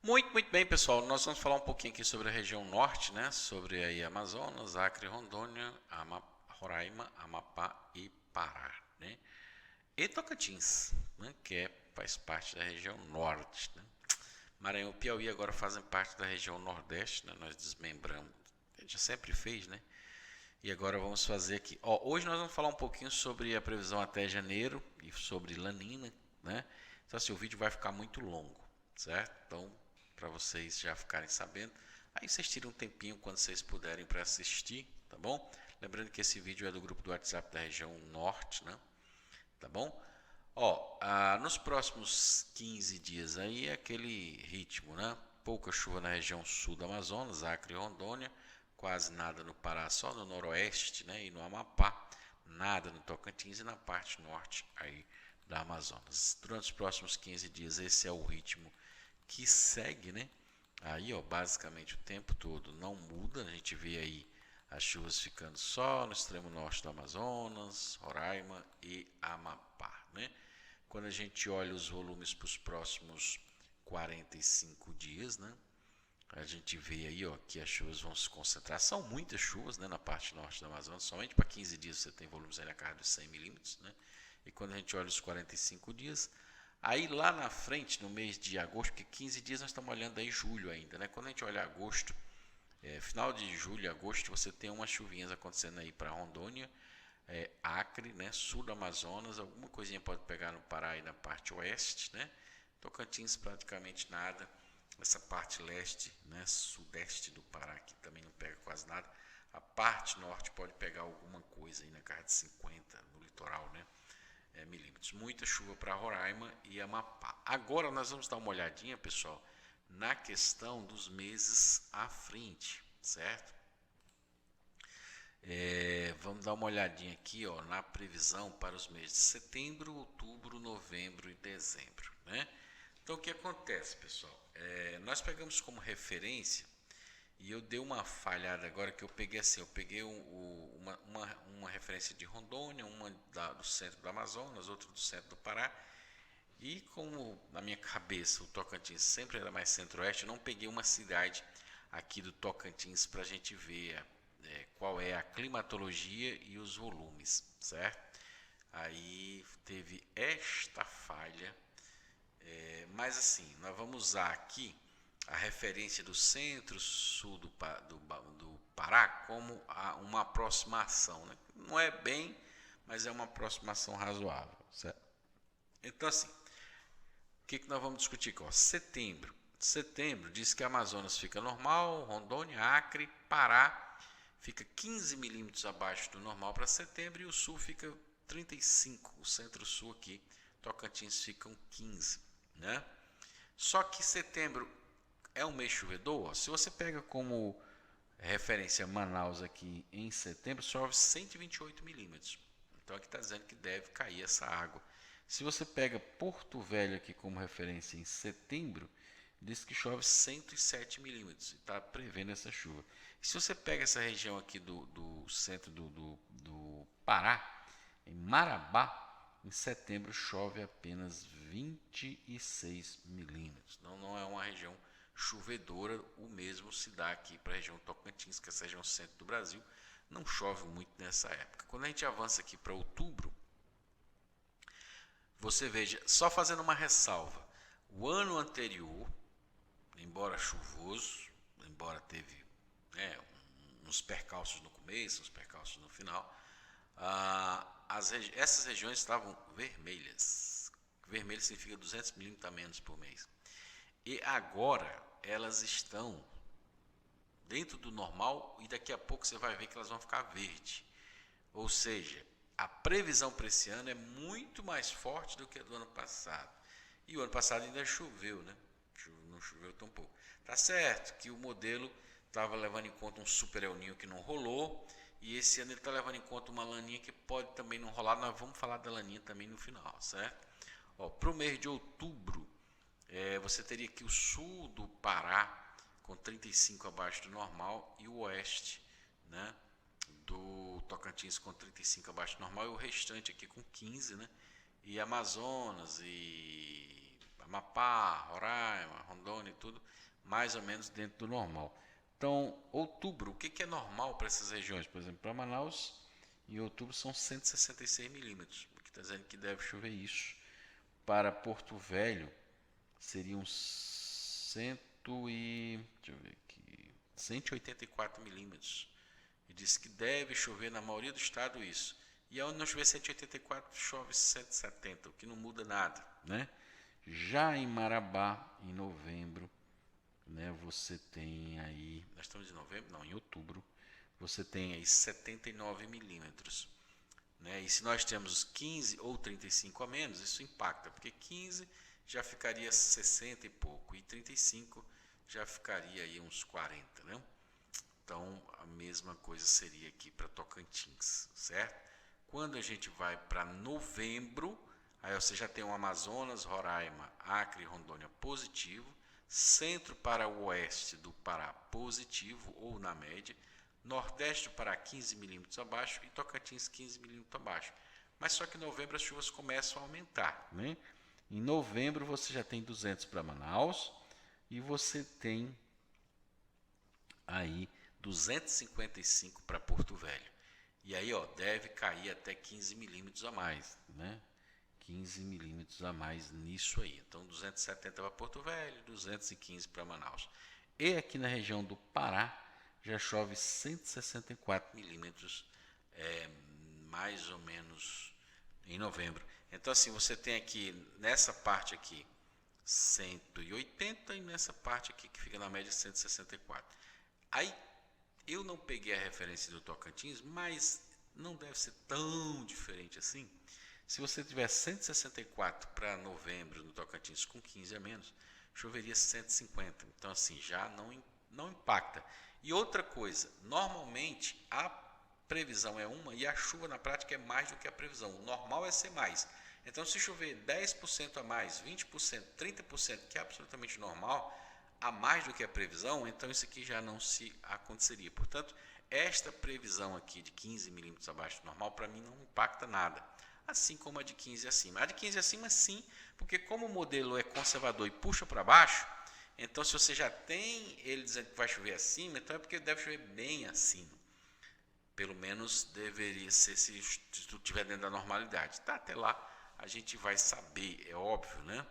Muito bem, pessoal. Nós vamos falar um pouquinho aqui sobre a região norte, né? Sobre aí Amazonas, Acre, Rondônia, Roraima, Amapá e Pará, né? E Tocantins, né? Faz parte da região norte, né? Maranhão e Piauí agora fazem parte da região nordeste, né? Nós desmembramos, a gente sempre fez, né? E agora vamos fazer aqui. Hoje nós vamos falar um pouquinho sobre a previsão até janeiro e sobre Lanina, né? Então assim, o vídeo vai ficar muito longo, certo? Então, para vocês já ficarem sabendo, aí vocês tiram um tempinho quando vocês puderem para assistir, tá bom? Lembrando que esse vídeo é do grupo do WhatsApp da região norte, né? Tá bom? Nos próximos 15 dias aí é aquele ritmo, né? Pouca chuva na região sul do Amazonas, Acre e Rondônia, quase nada no Pará, só no noroeste, né? E no Amapá, nada no Tocantins e na parte norte aí da Amazonas. Durante os próximos 15 dias esse é o ritmo que segue, né? Aí, basicamente o tempo todo não muda, a gente vê aí as chuvas ficando só no extremo norte do Amazonas, Roraima e Amapá, né? Quando a gente olha os volumes para os próximos 45 dias, né? A gente vê aí, que as chuvas vão se concentrar. São muitas chuvas, né, na parte norte do Amazonas. Somente para 15 dias você tem volumes aí na casa de 100 milímetros, né? E quando a gente olha os 45 dias, aí lá na frente, no mês de agosto, porque 15 dias nós estamos olhando aí julho ainda, né? Quando a gente olha agosto, final de julho e agosto, você tem umas chuvinhas acontecendo aí para Rondônia, Acre, né? Sul do Amazonas, alguma coisinha pode pegar no Pará e na parte oeste, né? Tocantins praticamente nada. Essa parte leste, né, sudeste do Pará aqui também não pega quase nada. A parte norte pode pegar alguma coisa aí na casa de 50 no litoral, né? Milímetros. Muita chuva para Roraima e Amapá. Agora nós vamos dar uma olhadinha, pessoal, na questão dos meses à frente, certo? Vamos dar uma olhadinha aqui, na previsão para os meses de setembro, outubro, novembro e dezembro, né? Então o que acontece, pessoal? Nós pegamos como referência e eu dei uma falhada agora que eu peguei assim, eu peguei uma referência de Rondônia, uma do centro do Amazonas, outra do centro do Pará. E como na minha cabeça o Tocantins sempre era mais centro-oeste, eu não peguei uma cidade aqui do Tocantins para a gente ver qual é a climatologia e os volumes, certo? Aí teve esta falha, mas assim, nós vamos usar aqui a referência do centro-sul do Pará como uma aproximação, né? Não é bem, mas é uma aproximação razoável, certo? Então assim, o que nós vamos discutir aqui? Setembro. Setembro diz que a Amazonas fica normal, Rondônia, Acre, Pará fica 15 milímetros abaixo do normal para setembro e o sul fica 35, o centro-sul aqui, Tocantins ficam 15, né? Só que setembro é um mês chovedor. Se você pega como referência Manaus aqui em setembro, chove 128 milímetros. Então aqui está dizendo que deve cair essa água. Se você pega Porto Velho aqui como referência em setembro, diz que chove 107 milímetros e está prevendo essa chuva. E se você pega essa região aqui do centro do Pará, em Marabá, em setembro chove apenas 26 milímetros. Então não é uma região chovedora, o mesmo se dá aqui para a região Tocantins, que é a região centro do Brasil, não chove muito nessa época. Quando a gente avança aqui para outubro, você veja, só fazendo uma ressalva, o ano anterior, embora chuvoso, embora teve uns percalços no começo, uns percalços no final, essas regiões estavam vermelhas. Vermelho significa 200 milímetros a menos por mês. E agora elas estão dentro do normal e daqui a pouco você vai ver que elas vão ficar verde. Ou seja, a previsão para esse ano é muito mais forte do que a do ano passado. E o ano passado ainda choveu, né? Não choveu tão pouco. Tá certo que o modelo estava levando em conta um super El Niño que não rolou. E esse ano ele está levando em conta uma laninha que pode também não rolar. Nós vamos falar da laninha também no final, certo? Para o mês de outubro, você teria aqui o sul do Pará com 35 abaixo do normal e o oeste, né, do Tocantins com 35 abaixo do normal e o restante aqui com 15, né? E Amazonas e Amapá, Roraima, Rondônia e tudo, mais ou menos dentro do normal. Então, outubro, o que é normal para essas regiões? Por exemplo, para Manaus, em outubro são 166 milímetros, o que está dizendo que deve chover isso. Para Porto Velho, seriam 184 milímetros. E diz que deve chover na maioria do estado isso. E onde não chover 184, chove 170, o que não muda nada, né? Já em Marabá, em novembro, né, você tem aí, nós estamos em novembro? Não, em outubro, você tem aí 79 milímetros. Né? E se nós temos 15 ou 35 a menos, isso impacta, porque 15 já ficaria 60 e pouco, e 35 já ficaria aí uns 40, né? Então, a mesma coisa seria aqui para Tocantins, certo? Quando a gente vai para novembro, aí você já tem o Amazonas, Roraima, Acre e Rondônia positivo, centro para o oeste do Pará positivo ou na média, nordeste do Pará 15 milímetros abaixo e Tocantins 15 milímetros abaixo. Mas só que em novembro as chuvas começam a aumentar, né? Em novembro você já tem 200 para Manaus e você tem aí 255 para Porto Velho. E aí, ó, deve cair até 15 milímetros a mais, né? 15 milímetros a mais nisso aí. Então, 270 para Porto Velho, 215 para Manaus. E aqui na região do Pará, já chove 164 milímetros, mais ou menos em novembro. Então, assim, você tem aqui, nessa parte aqui, 180 e nessa parte aqui, que fica na média, 164. Aí, eu não peguei a referência do Tocantins, mas não deve ser tão diferente assim. Se você tiver 164 para novembro no Tocantins com 15 a menos, choveria 150. Então, assim, já não impacta. E outra coisa, normalmente a previsão é uma e a chuva na prática é mais do que a previsão. O normal é ser mais. Então, se chover 10% a mais, 20%, 30%, que é absolutamente normal, a mais do que a previsão, então isso aqui já não se aconteceria. Portanto, esta previsão aqui de 15 milímetros abaixo do normal, para mim não impacta nada. Assim como a de 15 acima. A de 15 acima, sim, porque como o modelo é conservador e puxa para baixo, então se você já tem ele dizendo que vai chover acima, então é porque deve chover bem acima. Pelo menos deveria ser, se tudo estiver dentro da normalidade. Tá, até lá a gente vai saber, é óbvio, né?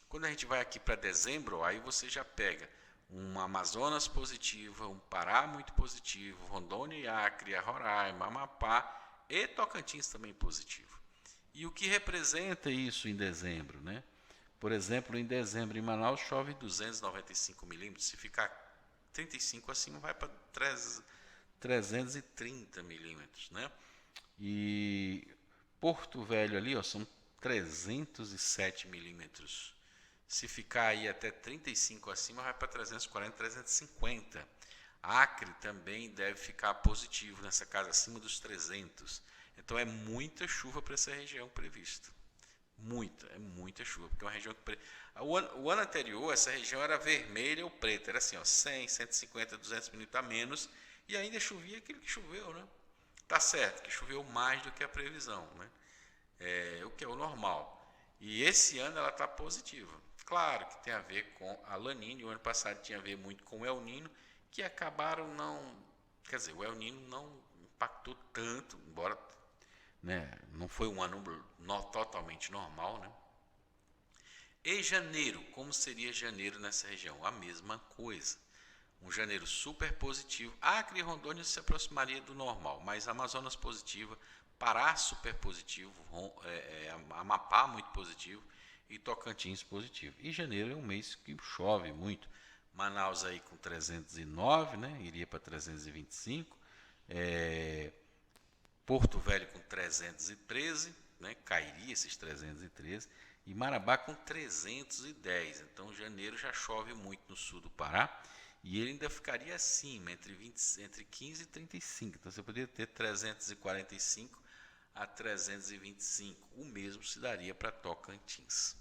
Quando a gente vai aqui para dezembro, aí você já pega um Amazonas positivo, um Pará muito positivo, Rondônia e Acre, Roraima, Amapá e Tocantins também positivo. E o que representa isso em dezembro, né? Por exemplo, em dezembro em Manaus chove 295 milímetros, se ficar 35 acima vai para 330 milímetros, né? E Porto Velho ali, ó, são 307 milímetros. Se ficar aí até 35 acima, vai para 340, 350. Acre também deve ficar positivo nessa casa, acima dos 300. Então é muita chuva para essa região prevista. Muita chuva. Porque é uma região que... O ano anterior, essa região era vermelha ou preta. Era assim, ó, 100, 150, 200 milímetros a menos. E ainda chovia aquilo que choveu, né? Tá certo, que choveu mais do que a previsão, né? O que é o normal. E esse ano ela está positiva. Claro que tem a ver com a Laninha, o ano passado tinha a ver muito com o El Niño, que acabaram não... Quer dizer, o El Niño não impactou tanto, embora, né, não foi um ano totalmente normal, né? E janeiro, como seria janeiro nessa região? A mesma coisa. Um janeiro super positivo. Acre e Rondônia se aproximaria do normal, mas Amazonas positiva, Pará super positivo, Amapá muito positivo e Tocantins positivo. E janeiro é um mês que chove muito. Manaus aí com 309, né? Iria para 325. Porto Velho com 313, né? Cairia esses 313. E Marabá com 310. Então janeiro já chove muito no sul do Pará. E ele ainda ficaria acima, entre 15 e 35. Então você poderia ter 345 a 325. O mesmo se daria para Tocantins.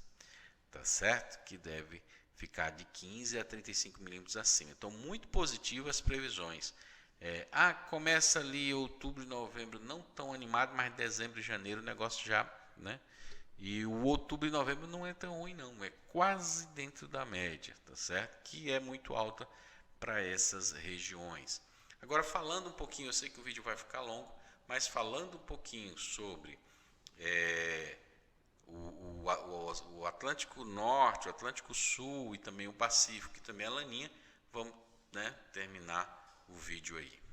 Tá certo? Que deve ficar de 15 a 35 milímetros acima. Então, muito positivo as previsões. Começa ali outubro e novembro não tão animado, mas dezembro e janeiro o negócio já, né, E o outubro e novembro não é tão ruim não, é quase dentro da média, tá certo? Que é muito alta para essas regiões. Agora falando um pouquinho, eu sei que o vídeo vai ficar longo, mas falando um pouquinho sobre o Atlântico Norte, o Atlântico Sul e também o Pacífico, que também é Laninha, vamos, né, terminar o vídeo aí.